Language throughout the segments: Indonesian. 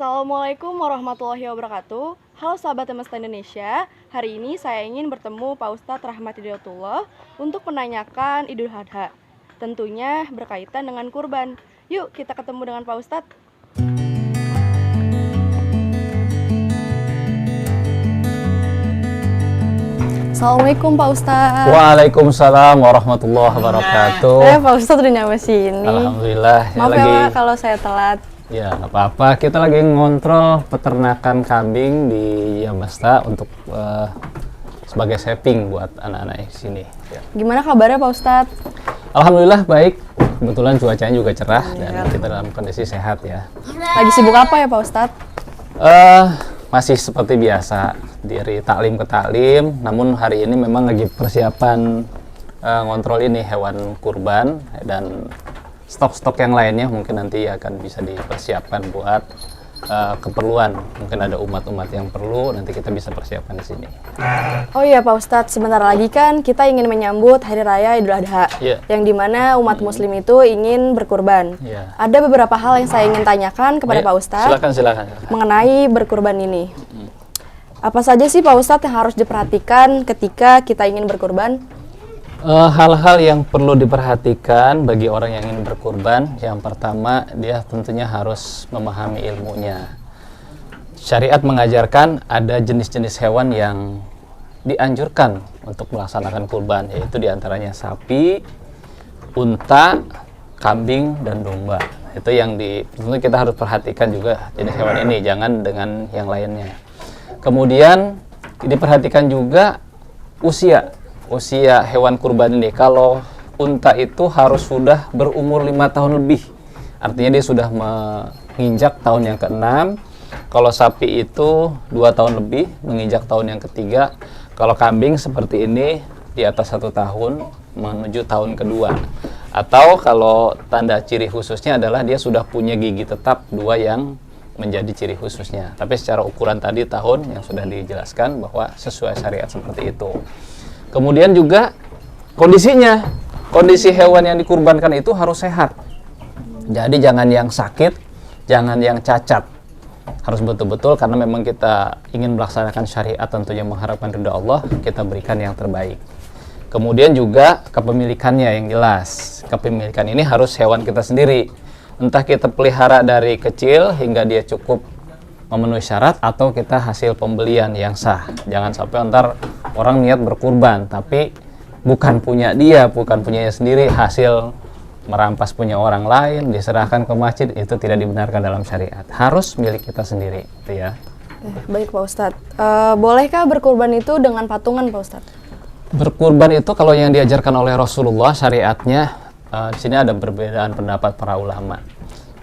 Assalamualaikum warahmatullahi wabarakatuh. Halo sahabat Semesta Indonesia. Hari ini saya ingin bertemu Pak Ustadz Rahmat Hidayatullah untuk menanyakan Idul Adha. Tentunya berkaitan dengan kurban. Yuk kita ketemu dengan Pak Ustadz. Assalamualaikum Pak Ustadz. Waalaikumsalam warahmatullahi wabarakatuh. Pak Ustadz udah nyampe sini. Alhamdulillah. Maaf ya Pak kalau saya telat. Ya nggak apa-apa. Kita lagi ngontrol peternakan kambing di Yamasta untuk sebagai setting buat anak-anak di sini. Ya. Gimana kabarnya Pak Ustadz? Alhamdulillah baik. Kebetulan cuacanya juga cerah dan kita dalam kondisi sehat ya. Lagi sibuk apa ya Pak Ustadz? Masih seperti biasa dari taklim ke taklim, namun hari ini memang lagi persiapan ngontrol ini hewan kurban dan stok-stok yang lainnya mungkin nanti akan bisa dipersiapkan buat keperluan. Mungkin ada umat-umat yang perlu, nanti kita bisa persiapkan di sini. Oh iya Pak Ustadz, sebentar lagi kan kita ingin menyambut Hari Raya Idul Adha, yang dimana umat Muslim itu ingin berkurban. Ada beberapa hal yang saya ingin tanyakan kepada Pak Ustadz. Silakan. Mengenai berkurban ini. Apa saja sih Pak Ustadz yang harus diperhatikan ketika kita ingin berkurban? Hal-hal yang perlu diperhatikan bagi orang yang ingin berkurban, yang pertama dia tentunya harus memahami ilmunya. Syariat mengajarkan ada jenis-jenis hewan yang dianjurkan untuk melaksanakan kurban, yaitu diantaranya sapi, unta, kambing, dan domba. Itu yang tentu kita harus perhatikan juga jenis hewan ini, jangan dengan yang lainnya. Kemudian diperhatikan juga usia hewan kurban ini. Kalau unta itu harus sudah berumur 5 tahun lebih, artinya dia sudah menginjak tahun yang ke-6. Kalau sapi itu 2 tahun lebih, menginjak tahun yang ketiga. Kalau kambing seperti ini di atas 1 tahun menuju tahun kedua. Atau kalau tanda ciri khususnya adalah dia sudah punya gigi tetap 2 yang menjadi ciri khususnya. Tapi secara ukuran tadi tahun yang sudah dijelaskan bahwa sesuai syariat seperti itu. Kemudian juga kondisi hewan yang dikurbankan itu harus sehat. Jadi jangan yang sakit, jangan yang cacat. Harus betul-betul, karena memang kita ingin melaksanakan syariat, tentunya mengharapkan ridha Allah, kita berikan yang terbaik. Kemudian juga kepemilikannya yang jelas. Kepemilikan ini harus hewan kita sendiri. Entah kita pelihara dari kecil hingga dia cukup memenuhi syarat, atau kita hasil pembelian yang sah. Jangan sampai ntar orang niat berkurban tapi bukan punya dia, bukan punyanya sendiri, hasil merampas punya orang lain diserahkan ke masjid, itu tidak dibenarkan dalam syariat. Harus milik kita sendiri, gitu ya. Baik Pak Ustadz, bolehkah berkurban itu dengan patungan Pak Ustadz? Berkurban itu kalau yang diajarkan oleh Rasulullah syariatnya, di sini ada perbedaan pendapat para ulama.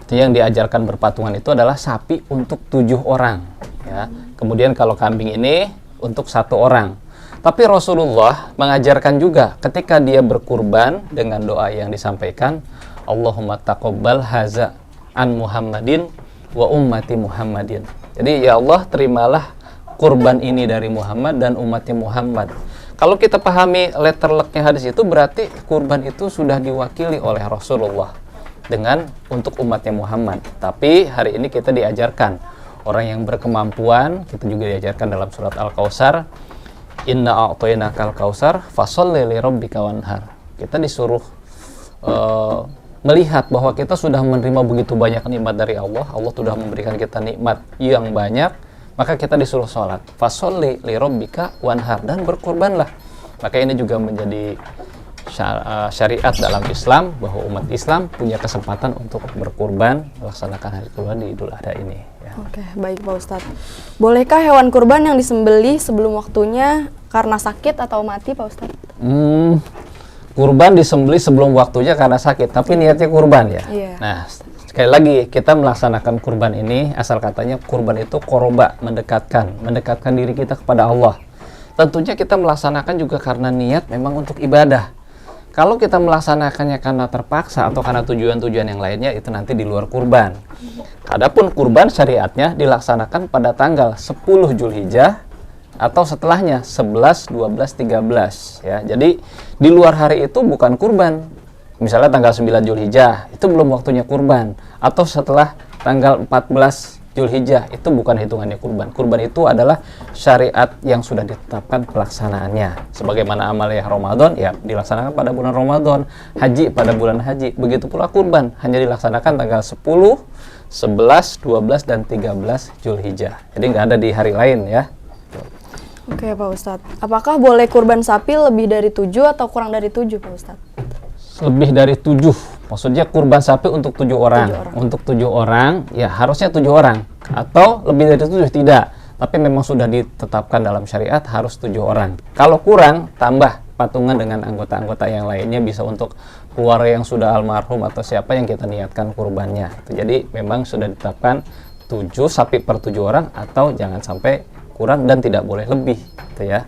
Yang diajarkan berpatungan itu adalah sapi untuk 7 orang, ya. Kemudian kalau kambing ini untuk 1 orang. Tapi Rasulullah mengajarkan juga ketika dia berkurban dengan doa yang disampaikan, Allahumma taqabbal haza an Muhammadin wa ummati Muhammadin. Jadi ya Allah, terimalah kurban ini dari Muhammad dan umatnya Muhammad. Kalau kita pahami letter luck-nya hadis itu, berarti kurban itu sudah diwakili oleh Rasulullah dengan untuk umatnya Muhammad. Tapi hari ini kita diajarkan orang yang berkemampuan, kita juga diajarkan dalam surat Al-Kautsar, inna a'tainakal kautsar fasholli li rabbika wanhar. Kita disuruh melihat bahwa kita sudah menerima begitu banyak nikmat dari Allah. Allah sudah memberikan kita nikmat yang banyak, maka kita disuruh sholat, fasholli li rabbika wanhar, dan berkorbanlah. Maka ini juga menjadi syariat dalam Islam, bahwa umat Islam punya kesempatan untuk berkurban, melaksanakan hari kurban di Idul Adha ini, ya. Oke, baik Pak Ustadz. Bolehkah hewan kurban yang disembelih sebelum waktunya karena sakit atau mati Pak Ustadz? Kurban disembelih sebelum waktunya karena sakit, tapi niatnya kurban ya. Nah, sekali lagi kita melaksanakan kurban ini, asal katanya kurban itu qoroba, mendekatkan diri kita kepada Allah. Tentunya kita melaksanakan juga karena niat memang untuk ibadah. Kalau kita melaksanakannya karena terpaksa atau karena tujuan-tujuan yang lainnya, itu nanti di luar kurban. Adapun kurban syariatnya dilaksanakan pada tanggal 10 Zulhijjah atau setelahnya 11, 12, 13 ya. Jadi di luar hari itu bukan kurban. Misalnya tanggal 9 Zulhijjah itu belum waktunya kurban, atau setelah tanggal 14 Zulhijjah itu bukan hitungannya kurban. Kurban itu adalah syariat yang sudah ditetapkan pelaksanaannya. Sebagaimana amaliyah Ramadan ya dilaksanakan pada bulan Ramadan, haji pada bulan haji. Begitu pula kurban hanya dilaksanakan tanggal 10, 11, 12 dan 13 Zulhijjah. Jadi nggak ada di hari lain ya. Oke Pak Ustadz, apakah boleh kurban sapi lebih dari 7 atau kurang dari 7 Pak Ustadz? Lebih dari 7, maksudnya kurban sapi untuk 7 orang. Untuk 7 orang ya harusnya 7 orang, atau lebih dari 7 tidak, tapi memang sudah ditetapkan dalam syariat harus 7 orang. Kalau kurang, tambah patungan dengan anggota-anggota yang lainnya, bisa untuk keluarga yang sudah almarhum atau siapa yang kita niatkan kurbannya. Jadi memang sudah ditetapkan 7 sapi per 7 orang, atau jangan sampai kurang dan tidak boleh lebih gitu ya.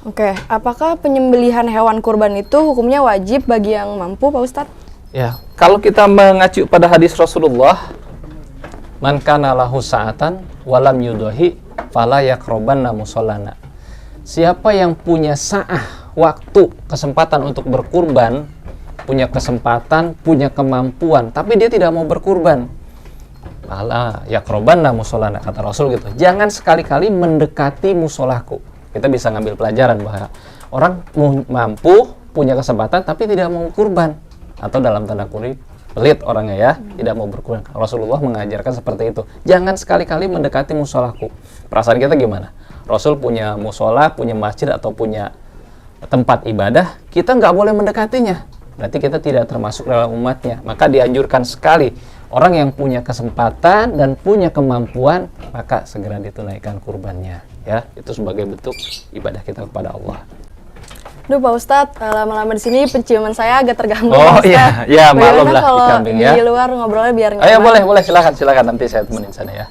Oke, apakah penyembelihan hewan kurban itu hukumnya wajib bagi yang mampu Pak Ustadz? Ya, kalau kita mengacu pada hadis Rasulullah, man kana lahu sa'atan walam yudahi fala yaqrabanna musallana. Siapa yang punya sa'ah, waktu, kesempatan untuk berkurban, punya kesempatan, punya kemampuan, tapi dia tidak mau berkurban, fala yaqrabanna musallana, kata Rasul gitu. Jangan sekali-kali mendekati musolahku. Kita bisa ngambil pelajaran bahwa orang mampu, punya kesempatan, tapi tidak mau kurban, atau dalam tanda kutip pelit orangnya ya, tidak mau berkurban. Rasulullah mengajarkan seperti itu. Jangan sekali-kali mendekati musolahku. Perasaan kita gimana? Rasul punya musola, punya masjid atau punya tempat ibadah, kita nggak boleh mendekatinya. Berarti kita tidak termasuk dalam umatnya. Maka dianjurkan sekali orang yang punya kesempatan dan punya kemampuan, maka segera ditunaikan kurbannya. Ya, itu sebagai bentuk ibadah kita kepada Allah. Duh Pak Ustadz, lama-lama di sini penciuman saya agak terganggu. Oh Pak iya, ya maklum lah kalau di kambing ya. di luar ngobrolnya biar nggak. Ayo boleh silakan nanti saya temenin sana ya.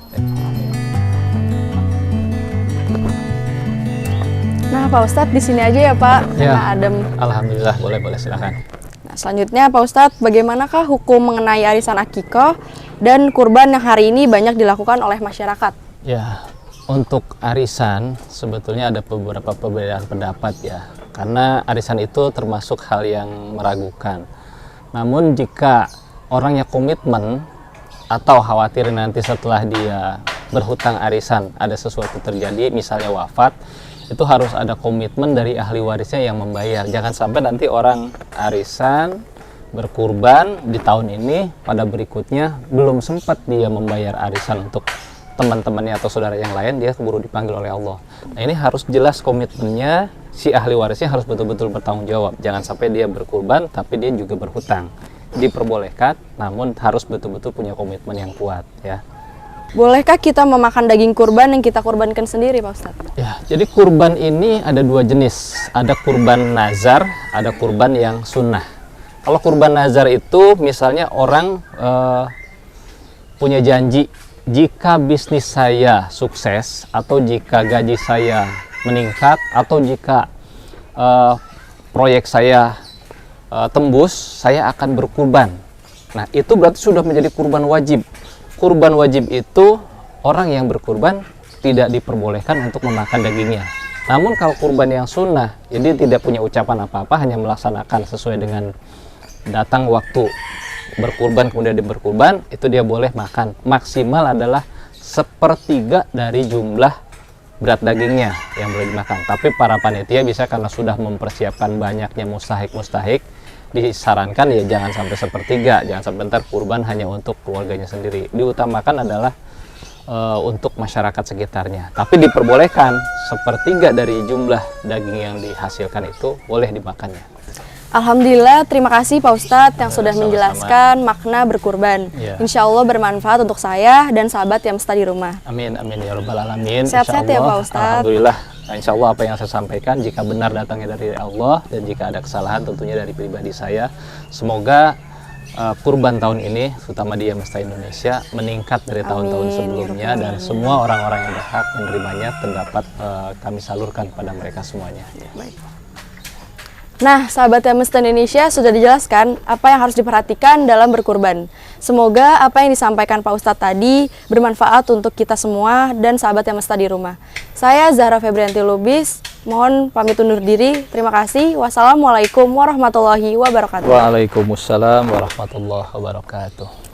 Nah Pak Ustadz di sini aja ya Pak, Ya. karena adem. Alhamdulillah boleh silakan. Nah, selanjutnya Pak Ustadz, bagaimanakah hukum mengenai arisan akikah dan kurban yang hari ini banyak dilakukan oleh masyarakat? Ya, untuk arisan sebetulnya ada beberapa perbedaan pendapat ya. Karena arisan itu termasuk hal yang meragukan. Namun jika orangnya komitmen atau khawatir nanti setelah dia berhutang arisan ada sesuatu terjadi, misalnya wafat, itu harus ada komitmen dari ahli warisnya yang membayar. Jangan sampai nanti orang arisan berkurban di tahun ini, pada berikutnya belum sempat dia membayar arisan untuk teman-temannya atau saudara yang lain, dia keburu dipanggil oleh Allah. Nah ini harus jelas komitmennya, si ahli warisnya harus betul-betul bertanggung jawab. Jangan sampai dia berkurban tapi dia juga berhutang. Diperbolehkan, namun harus betul-betul punya komitmen yang kuat ya. Bolehkah kita memakan daging kurban yang kita kurbankan sendiri Pak Ustadz? Ya, jadi kurban ini ada 2 jenis. Ada kurban nazar, ada kurban yang sunnah. Kalau kurban nazar itu misalnya orang punya janji, jika bisnis saya sukses, atau jika gaji saya meningkat, atau jika proyek saya tembus, saya akan berkurban. Nah, itu berarti sudah menjadi kurban wajib. Kurban wajib itu orang yang berkurban tidak diperbolehkan untuk memakan dagingnya. Namun kalau kurban yang sunnah, jadi tidak punya ucapan apa-apa, hanya melaksanakan sesuai dengan datang waktu berkurban kemudian dia berkurban, itu dia boleh makan. Maksimal adalah 1/3 dari jumlah berat dagingnya yang boleh dimakan. Tapi para panitia bisa, karena sudah mempersiapkan banyaknya mustahik, disarankan ya jangan sampai 1/3, jangan sampai ntar kurban hanya untuk keluarganya sendiri. Diutamakan adalah untuk masyarakat sekitarnya. Tapi diperbolehkan 1/3 dari jumlah daging yang dihasilkan itu boleh dimakannya. Alhamdulillah, terima kasih Pak Ustadz yang sudah Sama-sama. menjelaskan makna berkurban. Ya. Insya Allah bermanfaat untuk saya dan sahabat yang setia di rumah. Amin, amin ya rabbal alamin. Sehat-sehat ya, Pak Ustadz. Alhamdulillah. Nah, insya Allah apa yang saya sampaikan jika benar datangnya dari Allah, dan jika ada kesalahan tentunya dari pribadi saya. Semoga kurban tahun ini, terutama di Mesta Indonesia, meningkat dari tahun-tahun Amin, sebelumnya, ya dan Rabbal semua orang-orang yang berhak menerimanya terdapat kami salurkan kepada mereka semuanya. Baik. Nah, sahabat Mesta Indonesia, sudah dijelaskan apa yang harus diperhatikan dalam berkurban. Semoga apa yang disampaikan Pak Ustadz tadi bermanfaat untuk kita semua dan sahabat Mesta di rumah. Saya Zahra Febrianti Lubis, mohon pamit undur diri. Terima kasih. Wassalamualaikum warahmatullahi wabarakatuh. Waalaikumsalam warahmatullahi wabarakatuh.